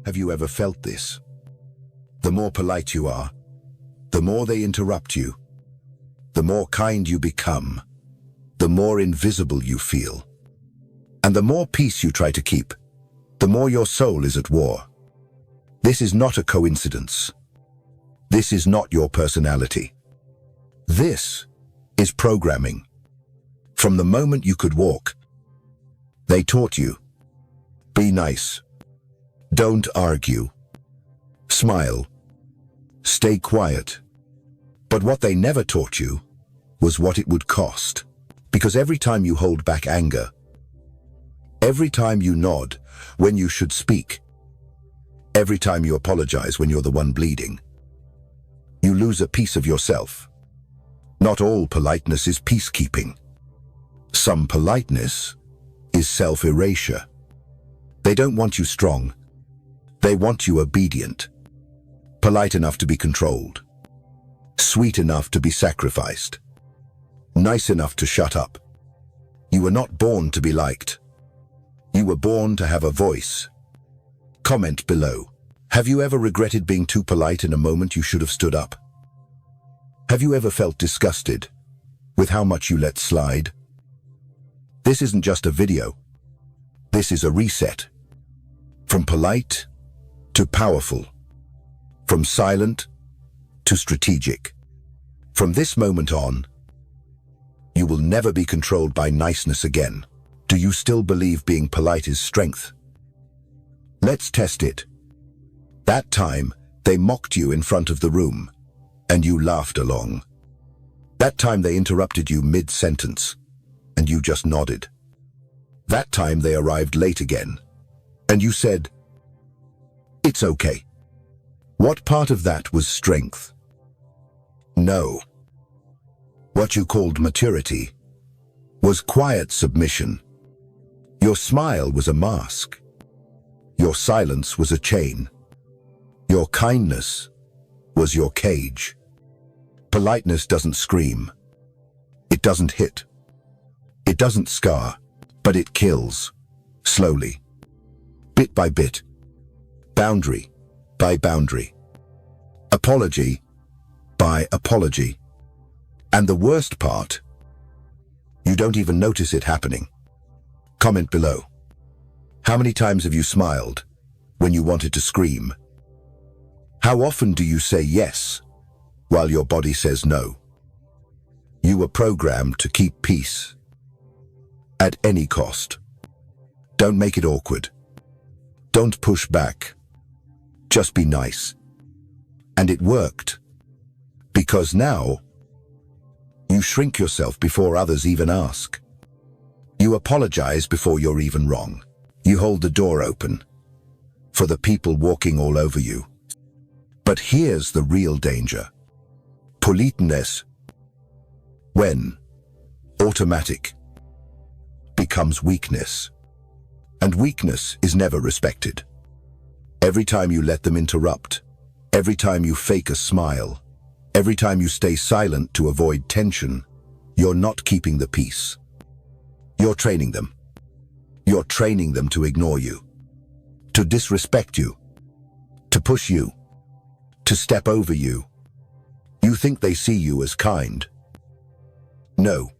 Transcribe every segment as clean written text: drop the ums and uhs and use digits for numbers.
Have you ever felt this? The more polite you are, the more they interrupt you. The more kind you become, the more invisible you feel. And the more peace you try to keep, the more your soul is at war. This is not a coincidence. This is not your personality. This is programming. From the moment you could walk, they taught you. Be nice. Don't argue. Smile. Stay quiet. But what they never taught you was what it would cost. Because every time you hold back anger, every time you nod when you should speak, every time you apologize when you're the one bleeding, you lose a piece of yourself. Not all politeness is peacekeeping. Some politeness is self-erasure. They don't want you strong. They want you obedient. Polite enough to be controlled. Sweet enough to be sacrificed. Nice enough to shut up. You were not born to be liked. You were born to have a voice. Comment below. Have you ever regretted being too polite in a moment you should have stood up? Have you ever felt disgusted with how much you let slide? This isn't just a video. This is a reset. From polite to powerful. From silent to strategic. From this moment on, you will never be controlled by niceness again. Do you still believe being polite is strength? Let's test it. That time, they mocked you in front of the room, and you laughed along. That time they interrupted you mid-sentence, and you just nodded. That time they arrived late again, and you said, "It's okay." What part of that was strength? No. What you called maturity was quiet submission. Your smile was a mask. Your silence was a chain. Your kindness was your cage. Politeness doesn't scream. It doesn't hit. It doesn't scar, but it kills, slowly, bit by bit, boundary by boundary, apology by apology. And the worst part, you don't even notice it happening. Comment below. How many times have you smiled when you wanted to scream? How often do you say yes while your body says no? You were programmed to keep peace at any cost. Don't make it awkward. Don't push back. Just be nice. And it worked. Because now, you shrink yourself before others even ask. You apologize before you're even wrong. You hold the door open for the people walking all over you. But here's the real danger. Politeness, when automatic, becomes weakness. And weakness is never respected. Every time you let them interrupt, every time you fake a smile, every time you stay silent to avoid tension, you're not keeping the peace. You're training them. You're training them to ignore you, to disrespect you, to push you, to step over you. You think they see you as kind. No,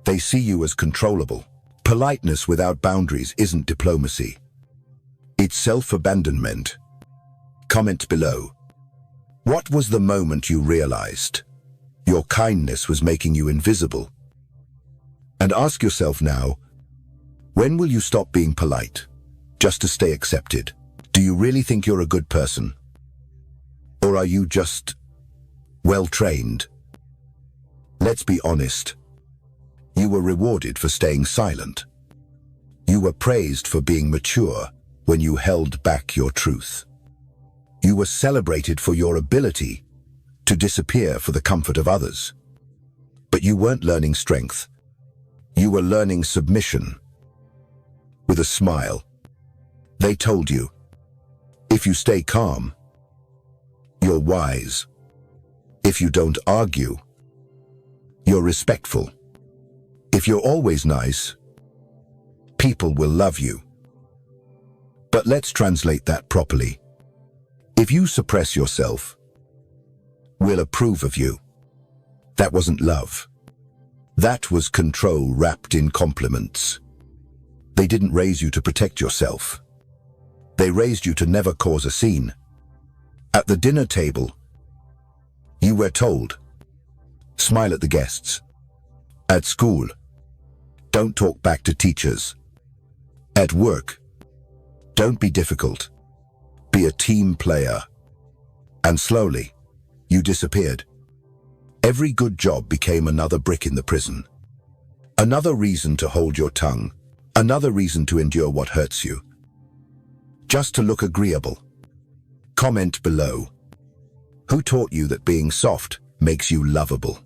they see you as controllable. Politeness without boundaries isn't diplomacy. It's self-abandonment. Comment below. What was the moment you realized your kindness was making you invisible? And ask yourself now, when will you stop being polite, just to stay accepted? Do you really think you're a good person? Or are you just well-trained? Let's be honest. You were rewarded for staying silent. You were praised for being mature when you held back your truth. You were celebrated for your ability to disappear for the comfort of others. But you weren't learning strength. You were learning submission. With a smile, they told you, if you stay calm, you're wise. If you don't argue, you're respectful. If you're always nice, people will love you. But let's translate that properly. If you suppress yourself, we'll approve of you. That wasn't love. That was control wrapped in compliments. They didn't raise you to protect yourself. They raised you to never cause a scene. At the dinner table, you were told, smile at the guests. At school, don't talk back to teachers. At work, don't be difficult. Be a team player. And slowly, you disappeared. Every good job became another brick in the prison. Another reason to hold your tongue. Another reason to endure what hurts you. Just to look agreeable. Comment below. Who taught you that being soft makes you lovable?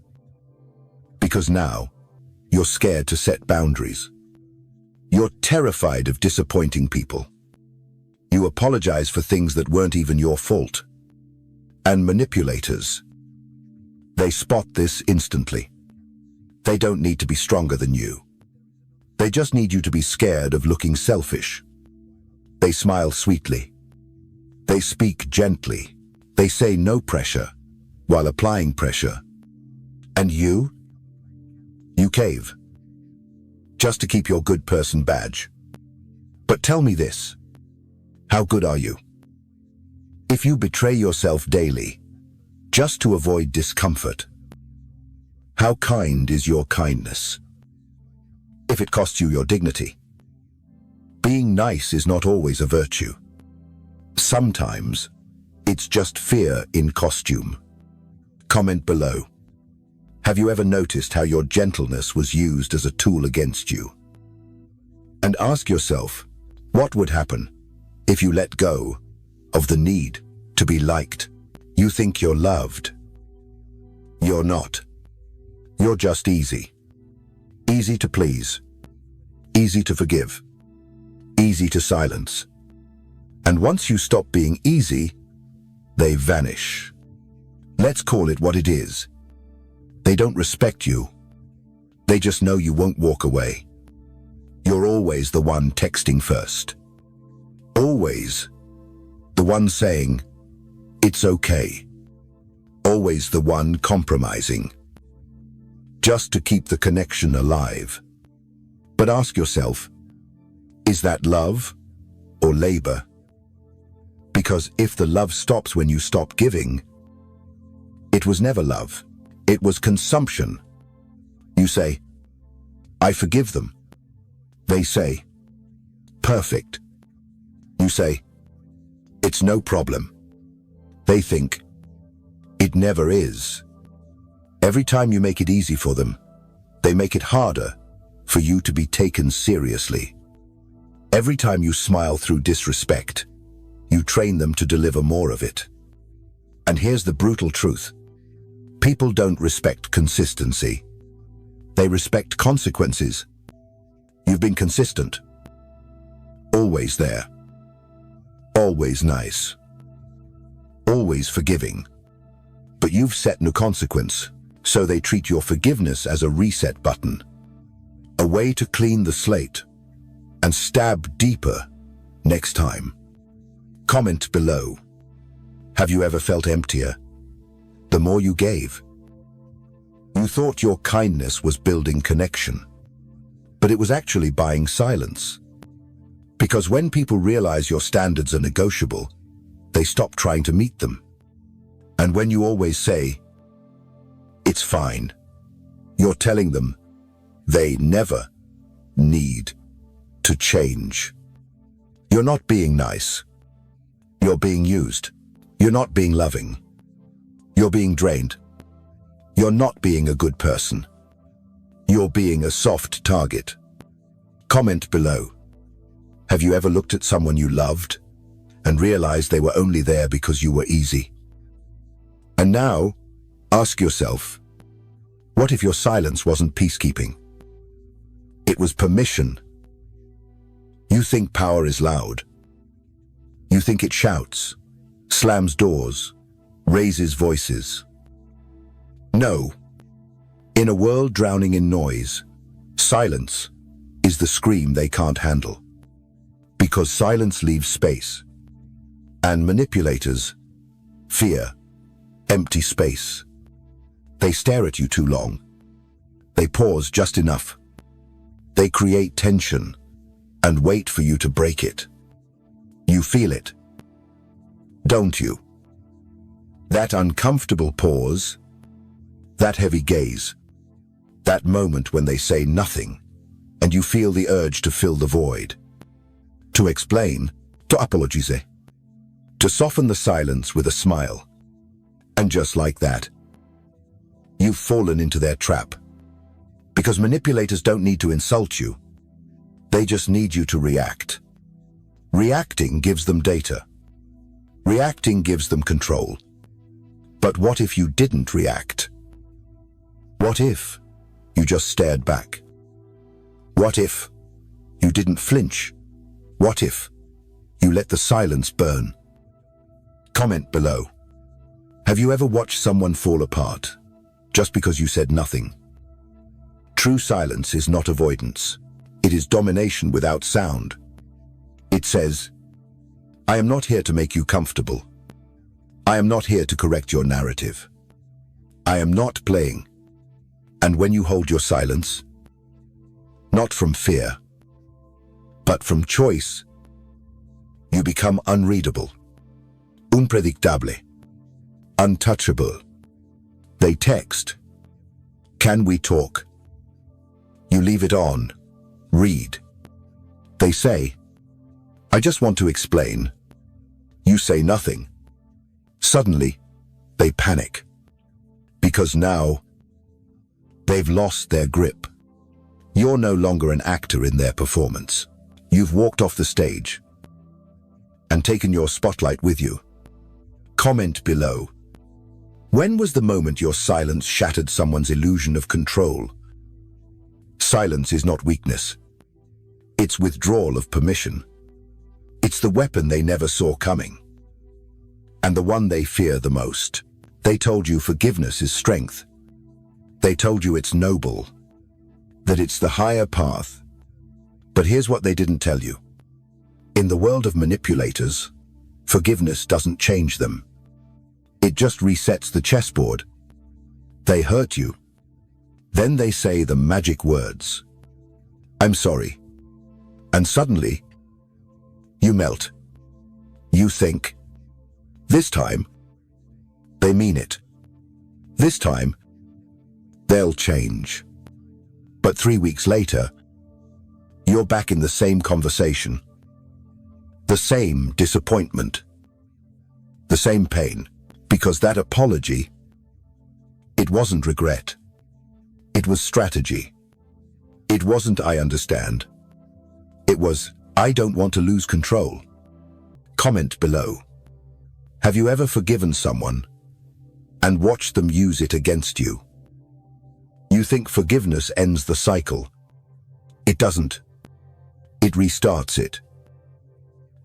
Because now, you're scared to set boundaries. You're terrified of disappointing people. You apologize for things that weren't even your fault. And manipulators, they spot this instantly. They don't need to be stronger than you. They just need you to be scared of looking selfish. They smile sweetly. They speak gently. They say no pressure while applying pressure. And you cave. Just to keep your good person badge. But tell me this. How good are you? If you betray yourself daily, just to avoid discomfort, how kind is your kindness? If it costs you your dignity. Being nice is not always a virtue. Sometimes, it's just fear in costume. Comment below. Have you ever noticed how your gentleness was used as a tool against you? And ask yourself, what would happen if you let go of the need to be liked? You think you're loved. You're not. You're just easy. Easy to please. Easy to forgive. Easy to silence. And once you stop being easy, they vanish. Let's call it what it is. They don't respect you. They just know you won't walk away. You're always the one texting first. Always the one saying, it's okay. Always the one compromising. Just to keep the connection alive. But ask yourself, is that love or labor? Because if the love stops when you stop giving, it was never love. It was consumption. You say, I forgive them. They say, perfect. You say, it's no problem. They think, it never is. Every time you make it easy for them, they make it harder for you to be taken seriously. Every time you smile through disrespect, you train them to deliver more of it. And here's the brutal truth. People don't respect consistency. They respect consequences. You've been consistent. Always there. Always nice. Always forgiving. But you've set no consequence, so they treat your forgiveness as a reset button. A way to clean the slate and stab deeper next time. Comment below. Have you ever felt emptier the more you gave? You thought your kindness was building connection, but it was actually buying silence. Because when people realize your standards are negotiable, they stop trying to meet them. And when you always say, it's fine, you're telling them they never need to change. You're not being nice. You're being used. You're not being loving. You're being drained. You're not being a good person. You're being a soft target. Comment below. Have you ever looked at someone you loved and realized they were only there because you were easy? And now, ask yourself, what if your silence wasn't peacekeeping? It was permission. You think power is loud. You think it shouts, slams doors, raises voices. No. In a world drowning in noise, silence is the scream they can't handle. Because silence leaves space. And manipulators fear empty space. They stare at you too long. They pause just enough. They create tension and wait for you to break it. You feel it, don't you? That uncomfortable pause, that heavy gaze, that moment when they say nothing, and you feel the urge to fill the void, to explain, to apologize, to soften the silence with a smile. And just like that, you've fallen into their trap. Because manipulators don't need to insult you. They just need you to react. Reacting gives them data. Reacting gives them control. But what if you didn't react? What if you just stared back? What if you didn't flinch? What if you let the silence burn? Comment below. Have you ever watched someone fall apart just because you said nothing? True silence is not avoidance. It is domination without sound. It says, I am not here to make you comfortable. I am not here to correct your narrative. I am not playing. And when you hold your silence, not from fear, but from choice, you become unreadable, unpredictable, untouchable. They text, can we talk? You leave it on, read. They say, I just want to explain. You say nothing. Suddenly, they panic. Because now, they've lost their grip. You're no longer an actor in their performance. You've walked off the stage and taken your spotlight with you. Comment below. When was the moment your silence shattered someone's illusion of control? Silence is not weakness. It's withdrawal of permission. It's the weapon they never saw coming. And the one they fear the most. They told you forgiveness is strength. They told you it's noble, that it's the higher path. But here's what they didn't tell you. In the world of manipulators, forgiveness doesn't change them. It just resets the chessboard. They hurt you. Then they say the magic words. I'm sorry. And suddenly, you melt. You think, this time, they mean it. This time, they'll change. But 3 weeks later, you're back in the same conversation. The same disappointment. The same pain. Because that apology, it wasn't regret. It was strategy. It wasn't I understand. It was I don't want to lose control. Comment below. Have you ever forgiven someone and watched them use it against you? You think forgiveness ends the cycle. It doesn't. It restarts it.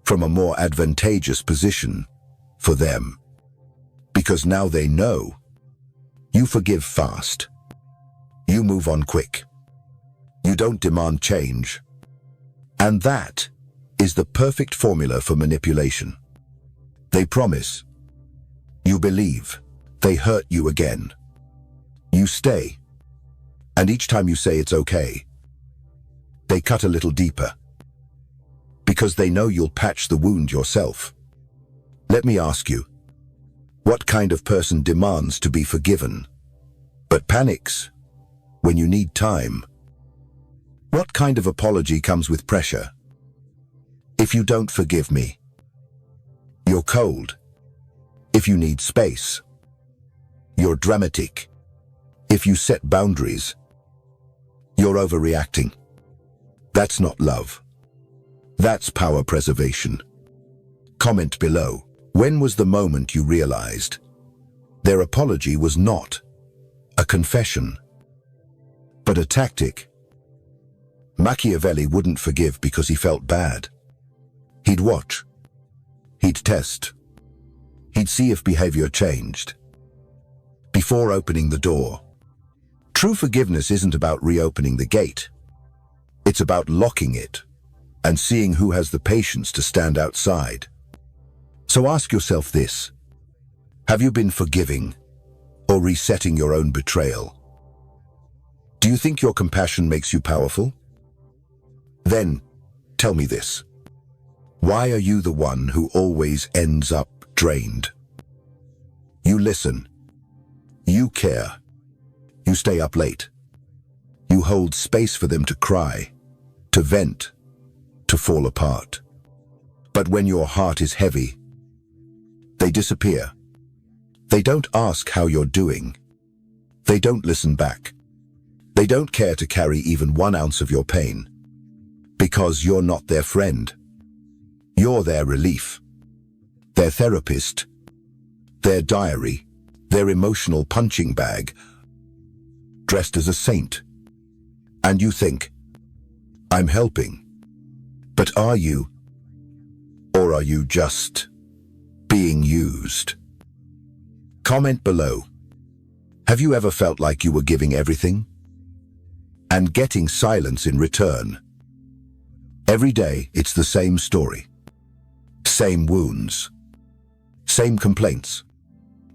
From a more advantageous position for them. Because now they know. You forgive fast. You move on quick. You don't demand change. And that is the perfect formula for manipulation. They promise. You believe. They hurt you again. You stay. And each time you say it's okay, they cut a little deeper. Because they know you'll patch the wound yourself. Let me ask you, what kind of person demands to be forgiven, but panics when you need time? What kind of apology comes with pressure? If you don't forgive me, you're cold. If you need space, you're dramatic. If you set boundaries, you're overreacting. That's not love. That's power preservation. Comment below. When was the moment you realized their apology was not a confession, but a tactic? Machiavelli wouldn't forgive because he felt bad. He'd watch. He'd test. He'd see if behavior changed before opening the door. True forgiveness isn't about reopening the gate. It's about locking it and seeing who has the patience to stand outside. So ask yourself this: have you been forgiving or resetting your own betrayal? Do you think your compassion makes you powerful? Then, tell me this: why are you the one who always ends up drained? You listen. You care. You stay up late. You hold space for them to cry, to vent, to fall apart. But when your heart is heavy, they disappear. They don't ask how you're doing. They don't listen back. They don't care to carry even 1 ounce of your pain. Because you're not their friend. You're their relief, their therapist, their diary, their emotional punching bag, dressed as a saint. And you think, I'm helping. But are you? Or are you just being used? Comment below. Have you ever felt like you were giving everything and getting silence in return? Every day, it's the same story. Same wounds. Same complaints.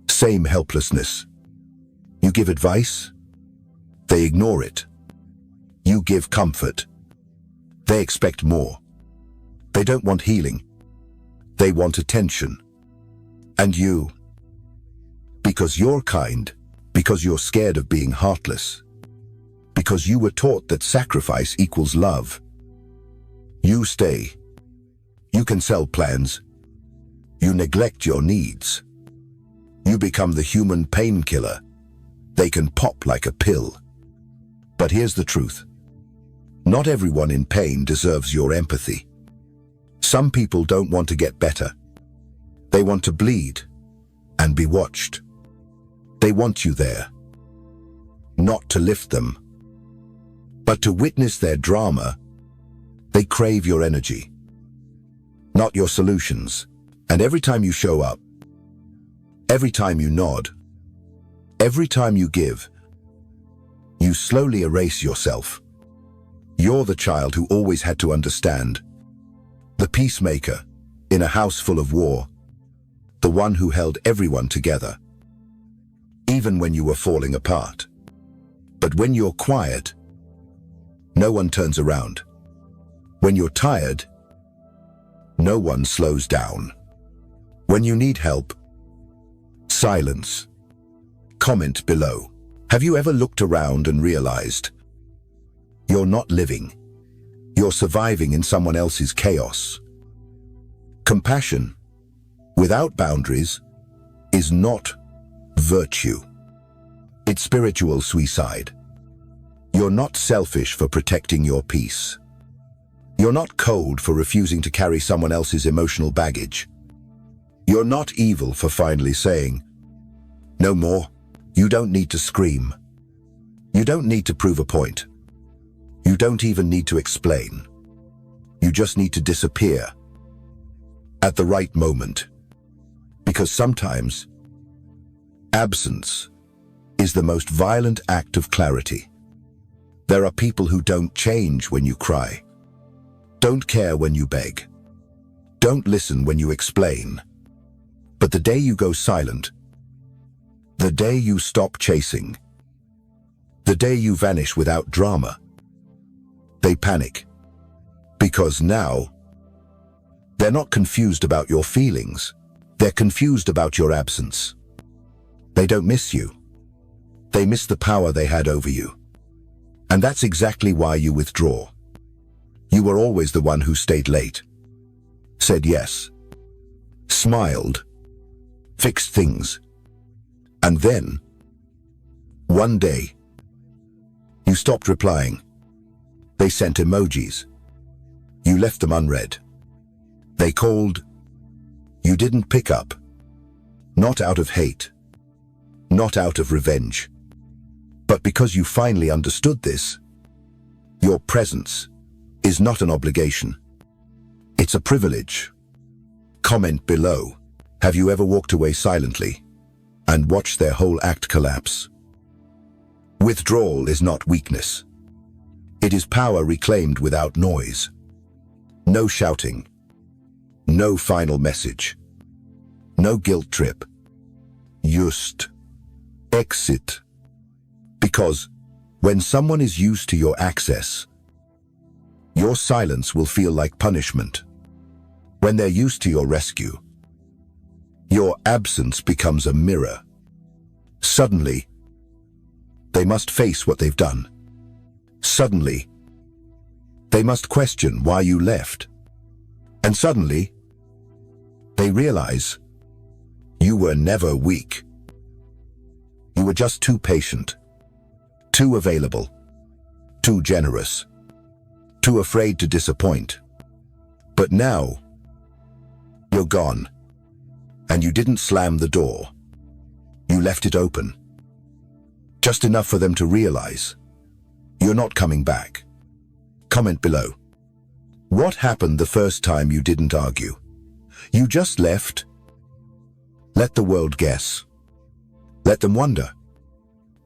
Same helplessness. You give advice, they ignore it. You give comfort, they expect more. They don't want healing, they want attention. And you, because you're kind, because you're scared of being heartless, because you were taught that sacrifice equals love, you stay. You can sell plans. You neglect your needs. You become the human painkiller. They can pop like a pill. But here's the truth. Not everyone in pain deserves your empathy. Some people don't want to get better. They want to bleed and be watched. They want you there, not to lift them, but to witness their drama. They crave your energy, not your solutions. And every time you show up, every time you nod, every time you give, you slowly erase yourself. You're the child who always had to understand, the peacemaker in a house full of war, the one who held everyone together, even when you were falling apart. But when you're quiet, no one turns around. When you're tired, no one slows down. When you need help, silence. Comment below. Have you ever looked around and realized you're not living? You're surviving in someone else's chaos. Compassion, without boundaries, is not virtue. It's spiritual suicide. You're not selfish for protecting your peace. You're not cold for refusing to carry someone else's emotional baggage. You're not evil for finally saying, no more. You don't need to scream. You don't need to prove a point. You don't even need to explain. You just need to disappear at the right moment. Because sometimes absence is the most violent act of clarity. There are people who don't change when you cry, don't care when you beg, don't listen when you explain. But the day you go silent, the day you stop chasing, the day you vanish without drama, they panic. Because now, they're not confused about your feelings, they're confused about your absence. They don't miss you. They miss the power they had over you. And that's exactly why you withdraw. You were always the one who stayed late, said yes, smiled, fixed things. And then, one day, you stopped replying. They sent emojis. You left them unread. They called. You didn't pick up. Not out of hate. Not out of revenge. But because you finally understood this, your presence is not an obligation. It's a privilege. Comment below. Have you ever walked away silently and watched their whole act collapse? Withdrawal is not weakness. It is power reclaimed without noise. No shouting. No final message. No guilt trip. Just exit. Because when someone is used to your access, your silence will feel like punishment. When they're used to your rescue, your absence becomes a mirror. Suddenly, they must face what they've done. Suddenly, they must question why you left. And suddenly, they realize you were never weak. You were just too patient, too available, too generous, too afraid to disappoint. But now, you're gone, and you didn't slam the door. You left it open, just enough for them to realize you're not coming back. Comment below. What happened the first time you didn't argue? You just left? Let the world guess. Let them wonder.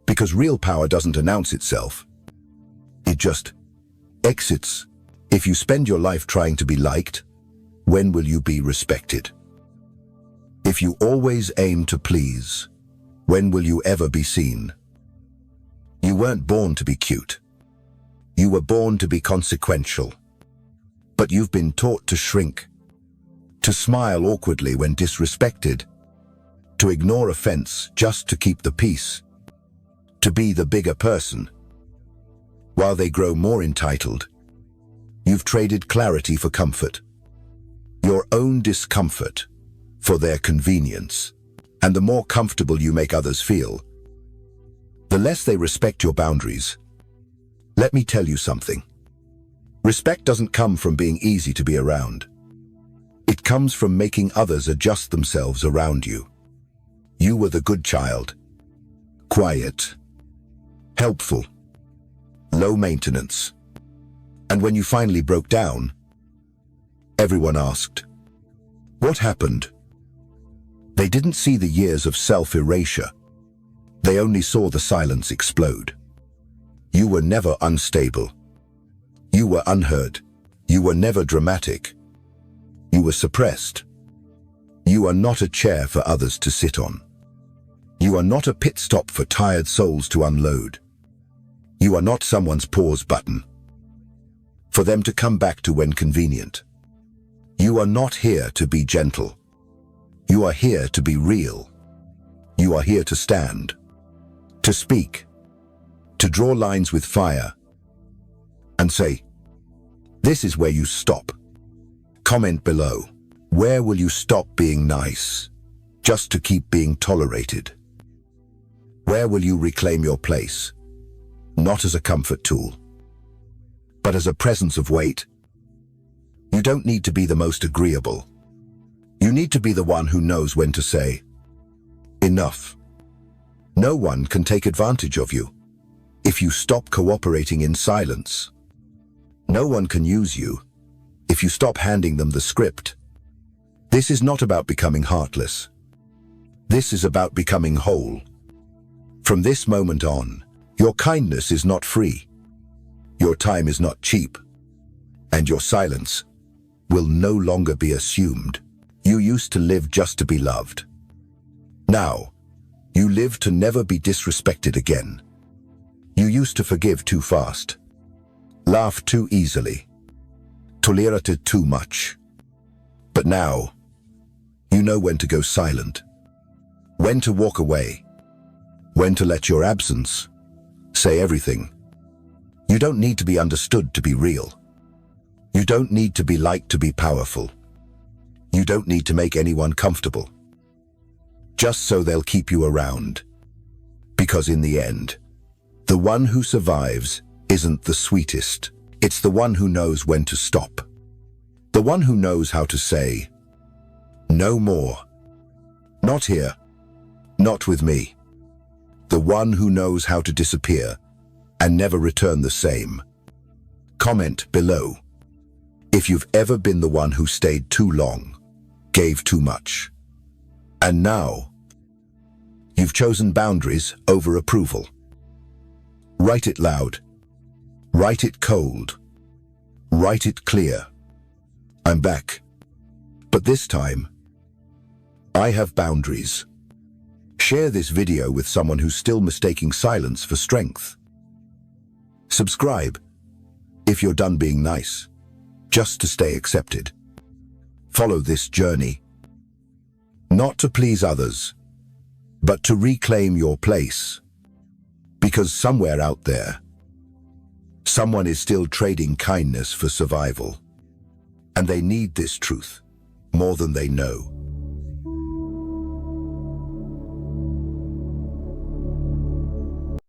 Because real power doesn't announce itself. It just exits. If you spend your life trying to be liked, when will you be respected? If you always aim to please, when will you ever be seen? You weren't born to be cute. You were born to be consequential. But you've been taught to shrink, to smile awkwardly when disrespected, to ignore offense just to keep the peace, to be the bigger person. While they grow more entitled, you've traded clarity for comfort, your own discomfort for their convenience. And the more comfortable you make others feel, the less they respect your boundaries. Let me tell you something. Respect doesn't come from being easy to be around. It comes from making others adjust themselves around you. You were the good child. Quiet. Helpful. Low maintenance. And when you finally broke down, everyone asked, what happened? They didn't see the years of self-erasure. They only saw the silence explode. You were never unstable. You were unheard. You were never dramatic. You were suppressed. You are not a chair for others to sit on. You are not a pit stop for tired souls to unload. You are not someone's pause button for them to come back to when convenient. You are not here to be gentle. You are here to be real. You are here to stand, to speak, to draw lines with fire, and say, this is where you stop. Comment below. Where will you stop being nice, just to keep being tolerated? Where will you reclaim your place, not as a comfort tool, but as a presence of weight? You don't need to be the most agreeable. You need to be the one who knows when to say, enough. No one can take advantage of you if you stop cooperating in silence. No one can use you if you stop handing them the script. This is not about becoming heartless. This is about becoming whole. From this moment on, your kindness is not free. Your time is not cheap. And your silence will no longer be assumed. You used to live just to be loved. Now, you live to never be disrespected again. You used to forgive too fast, laugh too easily, tolerated too much. But now, you know when to go silent, when to walk away, when to let your absence say everything. You don't need to be understood to be real. You don't need to be liked to be powerful. You don't need to make anyone comfortable, just so they'll keep you around. Because in the end, the one who survives isn't the sweetest. It's the one who knows when to stop. The one who knows how to say, no more. Not here. Not with me. The one who knows how to disappear and never return the same. Comment below if you've ever been the one who stayed too long, gave too much, and now you've chosen boundaries over approval. Write it loud. Write it cold. Write it clear. I'm back. But this time, I have boundaries. Share this video with someone who's still mistaking silence for strength. Subscribe if you're done being nice, just to stay accepted. Follow this journey, not to please others, but to reclaim your place. Because somewhere out there, someone is still trading kindness for survival. And they need this truth more than they know.